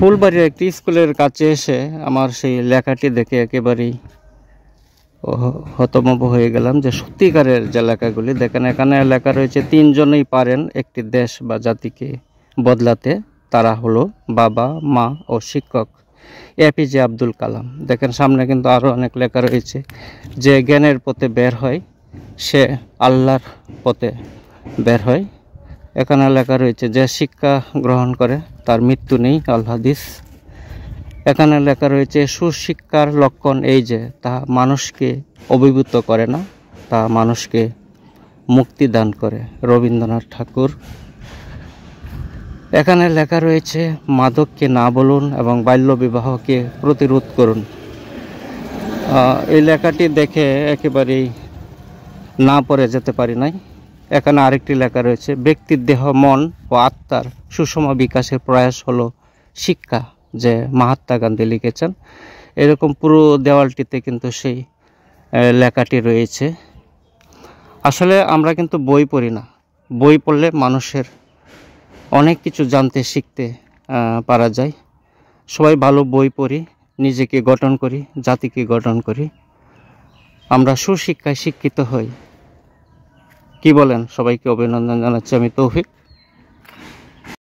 ফুলবাড়ির একটি স্কুলের কাছে এসে আমার সেই লেখাটি দেখে একেবারেই হতভম্ব হয়ে গেলাম যে সত্যিকারের যে লেখাগুলি দেখেন, এখানে লেখা রয়েছে 3 জনই পারেন একটি দেশ বা জাতিকে বদলাতে, তারা হলো বাবা, মা ও শিক্ষক। এপিজে আব্দুল কালাম। দেখেন সামনে কিন্তু আরও অনেক লেখা রয়েছে। যে জ্ঞানের পথে বের হয় সে আল্লাহর পথে বের হয়। এখানে লেখা রয়েছে যে শিক্ষা গ্রহণ করে তার মৃত্যু নেই, আল হাদিস। এখানে লেখা রয়েছে সুশিক্ষার লক্ষণ এই যে তা মানুষকে অভিভূত করে না, তা মানুষকে মুক্তি দান করে, রবীন্দ্রনাথ ঠাকুর। এখানে লেখা রয়েছে মাদককে না বলুন এবং বাল্যবিবাহকে প্রতিরোধ করুন। এই লেখাটি দেখে একেবারেই না পড়ে যেতে পারি নাই। এখানে আরেকটি লেখা রয়েছে ব্যক্তির দেহ, মন ও আত্মার সুষম বিকাশের প্রয়াস হলো শিক্ষা, যে মহাত্মা গান্ধী লিখেছেন। এরকম পুরো দেওয়ালটিতে কিন্তু সেই লেখাটি রয়েছে। আসলে আমরা কিন্তু বই পড়ি না। বই পড়লে মানুষের অনেক কিছু জানতে শিখতে পারা যায়। সবাই ভালো বই পড়ি, নিজেকে গঠন করি, জাতিকে গঠন করি, আমরা সুশিক্ষায় শিক্ষিত হই। কি বলেন? সবাইকে অভিনন্দন জানাচ্ছি আমি, তৌফিক।